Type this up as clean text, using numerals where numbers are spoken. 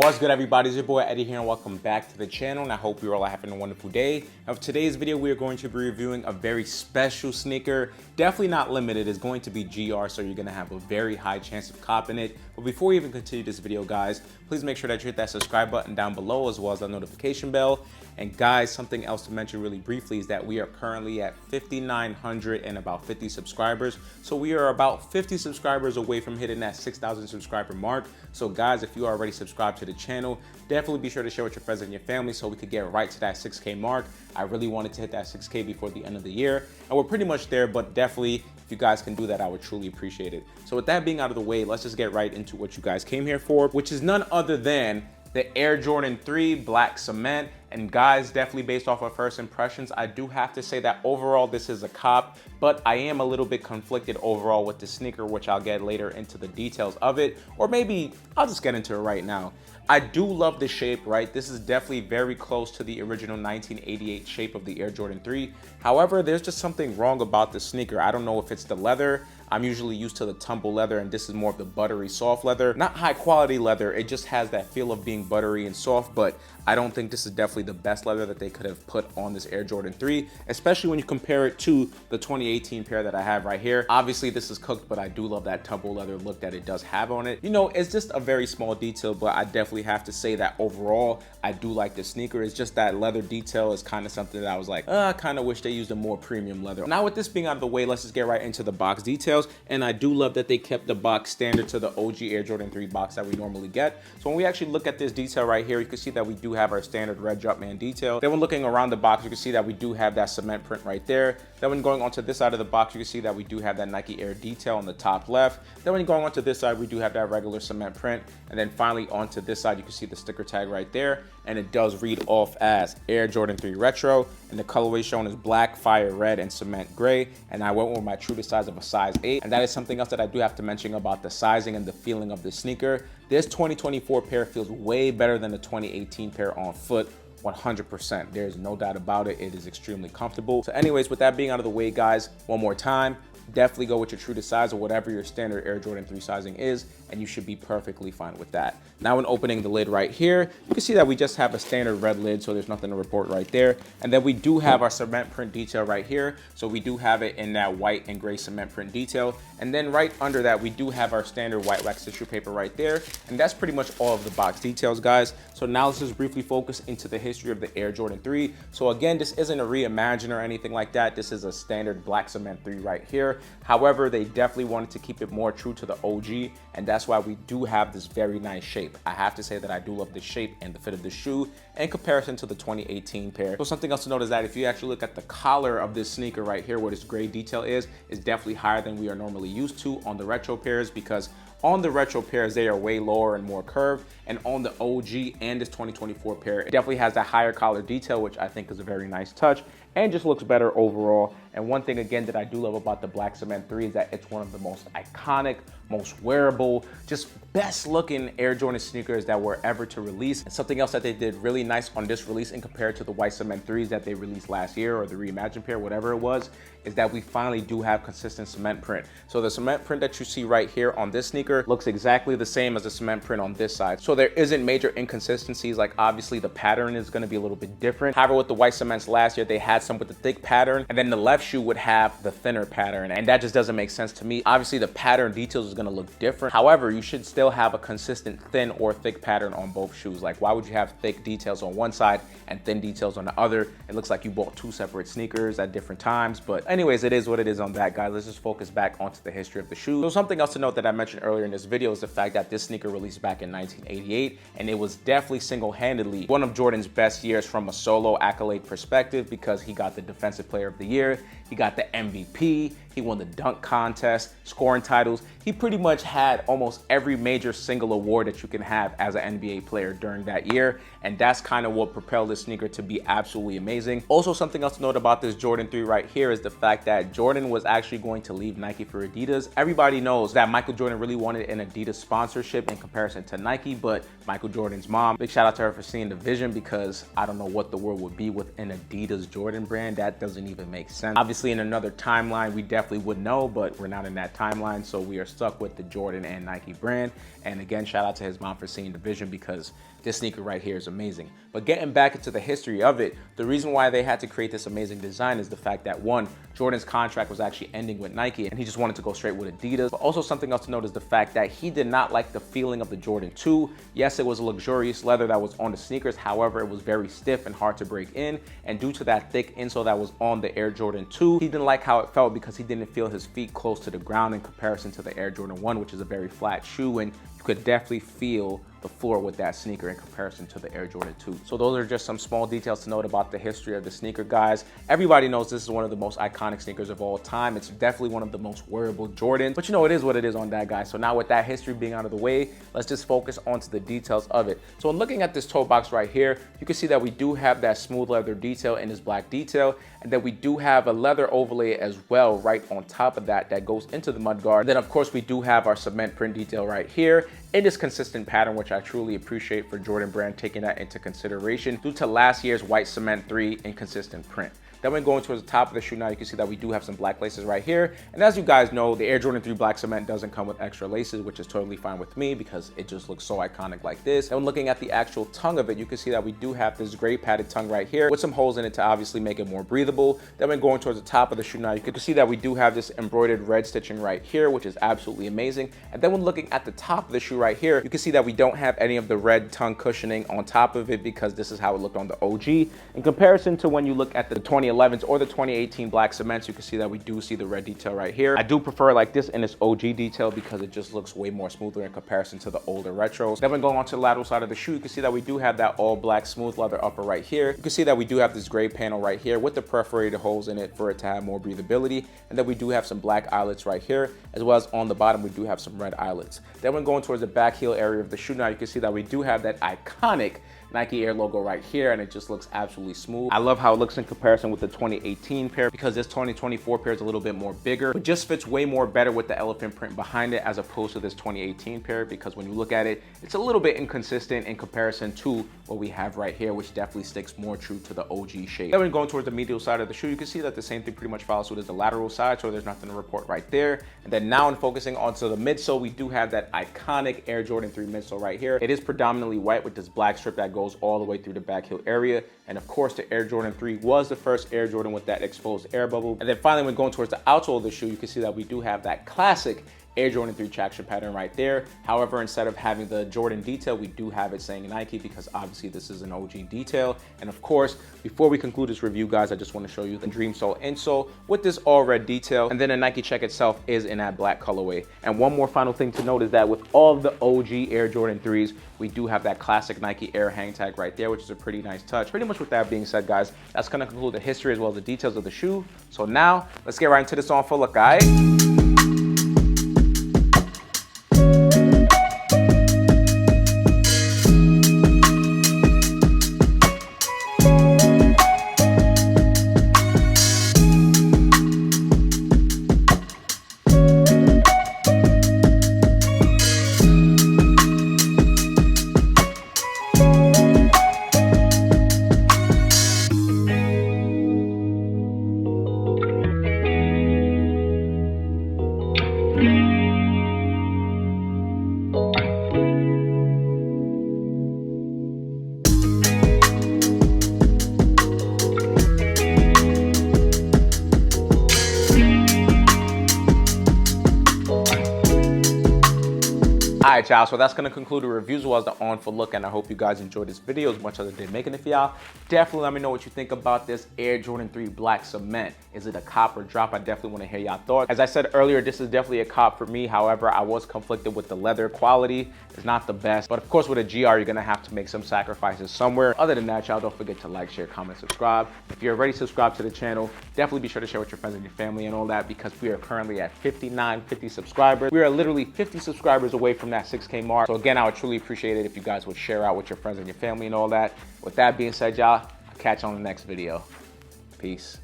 What's good, everybody? It's your boy Eddie here, and welcome back to the channel, and I hope you're all having a wonderful day. Now, for today's video, we are going to be reviewing a very special sneaker. Definitely not limited. It's going to be GR, so you're going to have a very high chance of copping it. But before we even continue this video, guys, please make sure that you hit that subscribe button down below, as well as that notification bell. And guys, something else to mention really briefly is that we are currently at 5,900 and about 50 subscribers. So we are about 50 subscribers away from hitting that 6,000 subscriber mark. So guys, if you are already subscribed to the channel, definitely be sure to share with your friends and your family so we could get right to that 6K mark. I really wanted to hit that 6K before the end of the year, and we're pretty much there, but definitely if you guys can do that, I would truly appreciate it. So with that being out of the way, let's just get right into what you guys came here for, which is none other than the Air Jordan 3 Black Cement. And guys, definitely based off of first impressions, I do have to say that overall this is a cop, but I am a little bit conflicted overall with the sneaker, which I'll get later into the details of it, or maybe I'll just get into it right now. I do love the shape, right? This is definitely very close to the original 1988 shape of the Air Jordan 3. However, there's just something wrong about the sneaker. I don't know if it's the leather. I'm usually used to the tumble leather, and this is more of the buttery soft leather. Not high quality leather, it just has that feel of being buttery and soft, but I don't think this is definitely the best leather that they could have put on this Air Jordan 3, especially when you compare it to the 2018 pair that I have right here. Obviously this is cooked, but I do love that tumble leather look that it does have on it. You know, it's just a very small detail, but I definitely have to say that overall, I do like the sneaker. It's just that leather detail is kind of something that I was like, I kind of wish they used a more premium leather. Now with this being out of the way, let's just get right into the box details. And I do love that they kept the box standard to the OG Air Jordan 3 box that we normally get. So when we actually look at this detail right here, you can see that we do have our standard red Jumpman detail. Then when looking around the box, you can see that we do have that cement print right there. Then when going onto this side of the box, you can see that we do have that Nike Air detail on the top left. Then when going onto this side, we do have that regular cement print. And then finally onto this side, you can see the sticker tag right there. And it does read off as Air Jordan 3 Retro. And the colorway shown is black, fire red, and cement gray. And I went with my true to size of a size 8. And that is something else that I do have to mention about the sizing and the feeling of the sneaker. This 2024 pair feels way better than the 2018 pair on foot. 100%. There's no doubt about it. It is extremely comfortable. So anyways, with that being out of the way, guys, one more time, definitely go with your true to size or whatever your standard Air Jordan 3 sizing is, and you should be perfectly fine with that. Now when opening the lid right here, you can see that we just have a standard red lid, so there's nothing to report right there. And then we do have our cement print detail right here. So we do have it in that white and gray cement print detail. And then right under that, we do have our standard white wax tissue paper right there. And that's pretty much all of the box details, guys. So now let's just briefly focus into the history of the Air Jordan 3. So again, this isn't a reimagine or anything like that. This is a standard black cement 3 right here. However, they definitely wanted to keep it more true to the OG, and that's why we do have this very nice shape. I have to say that I do love the shape and the fit of the shoe in comparison to the 2018 pair. So something else to note is that if you actually look at the collar of this sneaker right here, where this gray detail is definitely higher than we are normally used to on the retro pairs, because on the retro pairs, they are way lower and more curved. And on the OG and this 2024 pair, it definitely has that higher collar detail, which I think is a very nice touch and just looks better overall. And one thing again that I do love about the Black Cement 3 is that it's one of the most iconic, most wearable, just best looking Air Jordan sneakers that were ever to release. And something else that they did really nice on this release and compared to the White Cement 3s that they released last year, or the Reimagined pair, whatever it was, is that we finally do have consistent cement print. So the cement print that you see right here on this sneaker looks exactly the same as the cement print on this side. So there isn't major inconsistencies. Like obviously the pattern is going to be a little bit different. However, with the White Cements last year, they had some with the thick pattern, and then the left shoe would have the thinner pattern, and that just doesn't make sense to me. Obviously the pattern details is going to look different. However, you should still have a consistent thin or thick pattern on both shoes. Like why would you have thick details on one side and thin details on the other? It looks like you bought two separate sneakers at different times. But anyways, it is what it is on that, guys. Let's just focus back onto the history of the shoe. So something else to note that I mentioned earlier in this video is the fact that this sneaker released back in 1988, and it was definitely single-handedly one of Jordan's best years from a solo accolade perspective, because he got the Defensive Player of the Year, he got the MVP, he won the dunk contest, scoring titles. He pretty much had almost every major single award that you can have as an NBA player during that year. And that's kind of what propelled this sneaker to be absolutely amazing. Also, something else to note about this Jordan 3 right here is the fact that Jordan was actually going to leave Nike for Adidas. Everybody knows that Michael Jordan really wanted an Adidas sponsorship in comparison to Nike, but Michael Jordan's mom, big shout out to her for seeing the vision, because I don't know what the world would be with an Adidas Jordan brand. That doesn't even make sense. Obviously in another timeline, we definitely would know, but we're not in that timeline, so we are stuck with the Jordan and Nike brand. And again, shout out to his mom for seeing the vision, because this sneaker right here is amazing. But getting back into the history of it, the reason why they had to create this amazing design is the fact that one, Jordan's contract was actually ending with Nike and he just wanted to go straight with Adidas. But also something else to note is the fact that he did not like the feeling of the Jordan 2. Yes, it was a luxurious leather that was on the sneakers. However, it was very stiff and hard to break in. And due to that thick insole that was on the Air Jordan 2, he didn't like how it felt because he didn't feel his feet close to the ground in comparison to the Air Jordan 1, which is a very flat shoe, and you could definitely feel the floor with that sneaker in comparison to the Air Jordan 2. So those are just some small details to note about the history of the sneaker, guys. Everybody knows this is one of the most iconic sneakers of all time. It's definitely one of the most wearable Jordans, but you know, it is what it is on that, guys. So now with that history being out of the way, let's just focus onto the details of it. So in looking at this toe box right here, you can see that we do have that smooth leather detail in this black detail, and then we do have a leather overlay as well right on top of that that goes into the mudguard. And then of course we do have our cement print detail right here in this consistent pattern, which I truly appreciate for Jordan Brand taking that into consideration due to last year's white cement 3 inconsistent print. Then when going towards the top of the shoe now, you can see that we do have some black laces right here. And as you guys know, the Air Jordan 3 black cement doesn't come with extra laces, which is totally fine with me because it just looks so iconic like this. And when looking at the actual tongue of it, you can see that we do have this gray padded tongue right here with some holes in it to obviously make it more breathable. Then when going towards the top of the shoe now, you can see that we do have this embroidered red stitching right here, which is absolutely amazing. And then when looking at the top of the shoe right here, you can see that we don't have any of the red tongue cushioning on top of it because this is how it looked on the OG. In comparison to when you look at the 2011s or the 2018 black cements, you can see that we do see the red detail right here. I do prefer like this in this OG detail because it just looks way more smoother in comparison to the older retros. Then when going on to the lateral side of the shoe, you can see that we do have that all black smooth leather upper right here. You can see that we do have this gray panel right here with the perforated holes in it for it to have more breathability. And then we do have some black eyelets right here, as well as on the bottom, we do have some red eyelets. Then when going towards the back heel area of the shoe now, you can see that we do have that iconic Nike Air logo right here, and it just looks absolutely smooth. I love how it looks in comparison with the 2018 pair because this 2024 pair is a little bit more bigger, but just fits way more better with the elephant print behind it as opposed to this 2018 pair, because when you look at it, it's a little bit inconsistent in comparison to what we have right here, which definitely sticks more true to the OG shape. Then when going towards the medial side of the shoe, you can see that the same thing pretty much follows suit as the lateral side, so there's nothing to report right there. And then now in focusing onto the midsole, we do have that iconic Air Jordan 3 midsole right here. It is predominantly white with this black strip that goes all the way through the back heel area. And of course, the Air Jordan 3 was the first Air Jordan with that exposed air bubble. And then finally, when going towards the outsole of the shoe, you can see that we do have that classic Air Jordan 3 traction pattern right there. However, instead of having the Jordan detail, we do have it saying Nike because obviously this is an OG detail. And of course, before we conclude this review, guys, I just want to show you the Dreamsole insole with this all red detail. And then the Nike Check itself is in that black colorway. And one more final thing to note is that with all of the OG Air Jordan 3s, we do have that classic Nike Air hang tag right there, which is a pretty nice touch. Pretty much with that being said, guys, that's going to conclude the history as well as the details of the shoe. So now let's get right into this on for a look, guys. All right, y'all, so that's gonna conclude the reviews as well as the on for look, and I hope you guys enjoyed this video as much as I did making it for y'all. Definitely let me know what you think about this Air Jordan 3 black cement. Is it a cop or drop? I definitely want to hear y'all thoughts. As I said earlier, this is definitely a cop for me. However, I was conflicted with the leather quality. It's not the best, but of course with a GR, you're gonna have to make some sacrifices somewhere. Other than that, y'all, don't forget to like, share, comment, subscribe. If you're already subscribed to the channel, definitely be sure to share with your friends and your family and all that, because we are currently at 50 subscribers. We are literally 50 subscribers away from that 6K mark. So again, I would truly appreciate it if you guys would share out with your friends and your family and all that. With that being said, y'all, I'll catch you on the next video. Peace.